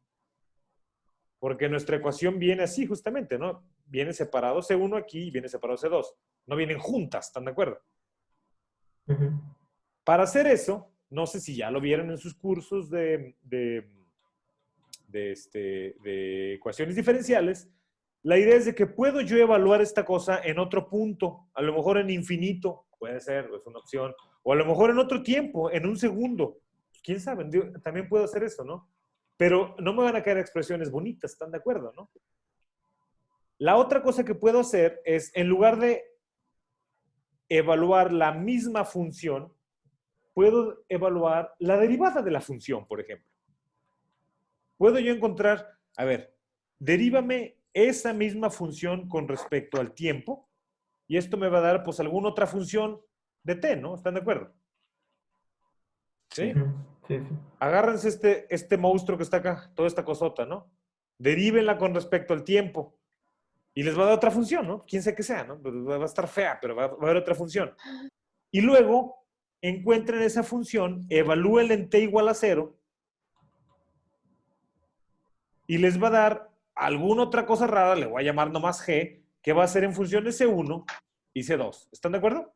Porque nuestra ecuación viene así justamente, ¿no? Viene separado C1 aquí y viene separado C2. No vienen juntas, ¿están de acuerdo? Ujú. Para hacer eso, no sé si ya lo vieron en sus cursos de ecuaciones diferenciales, la idea es de que puedo yo evaluar esta cosa en otro punto, a lo mejor en infinito, puede ser, es una opción, o a lo mejor en otro tiempo, en un segundo. Pues, ¿quién sabe? También puedo hacer eso, ¿no? Pero no me van a caer expresiones bonitas, ¿están de acuerdo, no? La otra cosa que puedo hacer es, en lugar de evaluar la misma función, puedo evaluar la derivada de la función, por ejemplo. Puedo yo encontrar, a ver, deríbame esa misma función con respecto al tiempo y esto me va a dar pues alguna otra función de t, ¿no? ¿Están de acuerdo? ¿Sí? Sí, sí. Agárrense este monstruo que está acá, toda esta cosota, ¿no? Derívenla con respecto al tiempo. Y les va a dar otra función, ¿no? Quién sé qué sea, ¿no? Va a estar fea, pero va a haber otra función. Y luego encuentren esa función, evalúenla en t igual a 0 y les va a dar alguna otra cosa rara, le voy a llamar nomás g, que va a ser en función de C1 y C2. ¿Están de acuerdo?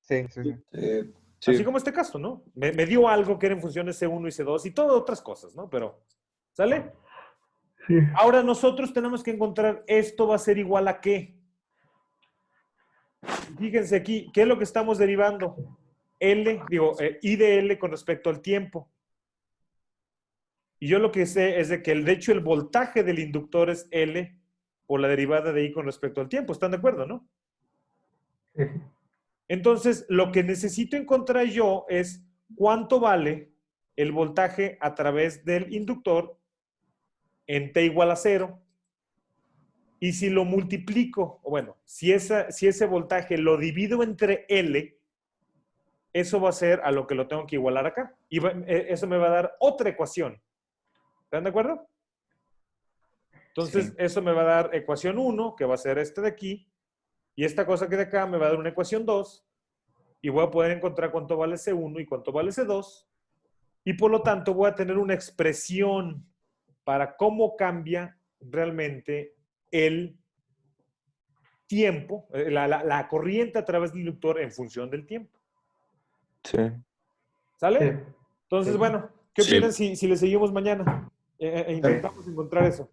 Sí, sí, sí. Sí. Así como este caso, ¿no? Me dio algo que era en funciones C1 y C2 y todas otras cosas, ¿no? Pero, ¿sale? Sí. Ahora nosotros tenemos que encontrar esto va a ser igual a qué. Fíjense aquí, ¿qué es lo que estamos derivando? I de L con respecto al tiempo. Y yo lo que sé es de que, de hecho, el voltaje del inductor es L por la derivada de I con respecto al tiempo. ¿Están de acuerdo, no? Sí. Entonces, lo que necesito encontrar yo es cuánto vale el voltaje a través del inductor en t igual a 0. Y si lo multiplico, o bueno, si ese voltaje lo divido entre L, eso va a ser a lo que lo tengo que igualar acá. Y eso me va a dar otra ecuación. ¿Están de acuerdo? Entonces, Sí. eso me va a dar ecuación 1, que va a ser este de aquí. Y esta cosa que de acá me va a dar una ecuación 2. Y voy a poder encontrar cuánto vale C1 y cuánto vale C2. Y por lo tanto voy a tener una expresión para cómo cambia realmente el tiempo, la corriente a través del inductor en función del tiempo. Sí. ¿Sale? Sí. Entonces, Sí. bueno, ¿qué Sí. opinan si le seguimos mañana? Intentamos encontrar eso.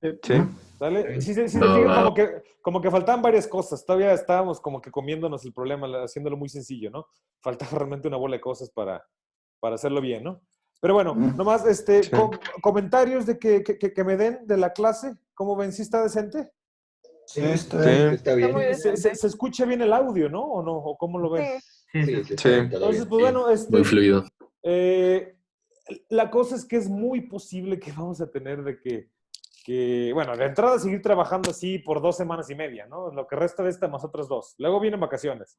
Sí. ¿Sale? Si se Va, fijan, va. como que faltaban varias cosas. Todavía estábamos como que comiéndonos el problema, haciéndolo muy sencillo, ¿no? Faltaba realmente una bola de cosas para hacerlo bien, ¿no? Pero bueno, nomás comentarios de que me den de la clase. ¿Cómo ven? ¿Sí está decente? Sí, está Sí. bien. Está muy decente. Se escucha bien el audio, ¿no? ¿O no? ¿O cómo lo ven? Sí. Sí, sí. Sí. Entonces, pues bueno, Muy fluido. la cosa es que es muy posible que vamos a tener de que, bueno, de entrada seguir trabajando así por 2 semanas y media, ¿no? Lo que resta de esta más otras 2. Luego vienen vacaciones.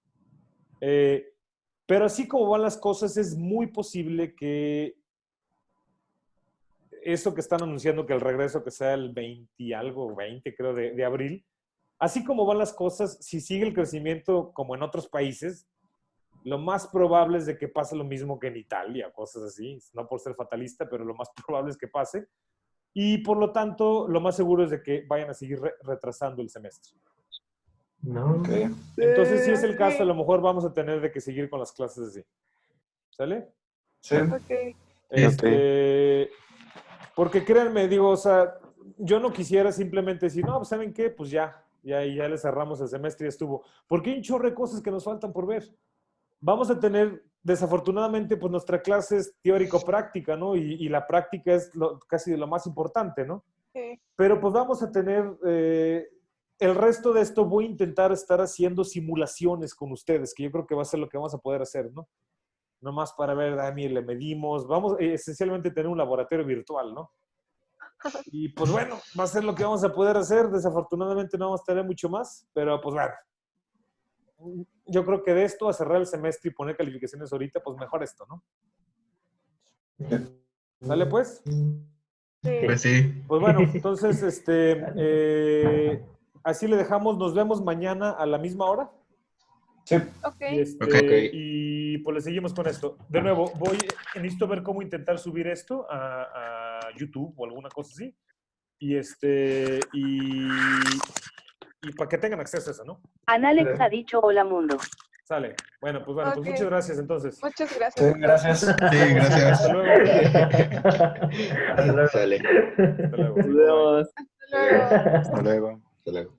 Pero así como van las cosas, es muy posible que eso que están anunciando, que el regreso que sea el 20 y algo, 20 creo, de abril, así como van las cosas, si sigue el crecimiento como en otros países, lo más probable es de que pase lo mismo que en Italia, cosas así, no por ser fatalista, pero lo más probable es que pase. Y por lo tanto, lo más seguro es de que vayan a seguir retrasando el semestre. No. Ok. Entonces, si es el caso, a Ok. lo mejor vamos a tener de que seguir con las clases así. ¿Sale? Sí. Ok. Porque créanme, digo, o sea, yo no quisiera simplemente decir, no, pues ¿saben qué? Pues ya le cerramos el semestre y estuvo. Porque hay un chorro de cosas que nos faltan por ver. Vamos a tener, desafortunadamente, pues nuestra clase es teórico-práctica, ¿no? Y la práctica es casi lo más importante, ¿no? Sí. Pero pues vamos a tener, el resto de esto voy a intentar estar haciendo simulaciones con ustedes, que yo creo que va a ser lo que vamos a poder hacer, ¿no? Nomás para ver, Dani, le medimos, vamos esencialmente a tener un laboratorio virtual, ¿no? Y pues bueno, va a ser lo que vamos a poder hacer. Desafortunadamente no vamos a tener mucho más, pero pues bueno. Yo creo que de esto a cerrar el semestre y poner calificaciones ahorita, pues mejor esto, ¿no? ¿Sale pues? Sí. Pues sí. Pues bueno, entonces, así le dejamos. Nos vemos mañana a la misma hora. Sí. Ok. Y pues le seguimos con esto. De nuevo, necesito ver cómo intentar subir esto a YouTube o alguna cosa así. Y para que tengan acceso a eso, ¿no? Analex ha dicho hola mundo. Sale. Bueno, pues Ok. muchas gracias entonces. Muchas gracias. Sí, gracias. Sí, gracias. Hasta luego. Hasta luego. Sale. Hasta luego. Nos vemos. Hasta luego. Hasta luego. Hasta luego.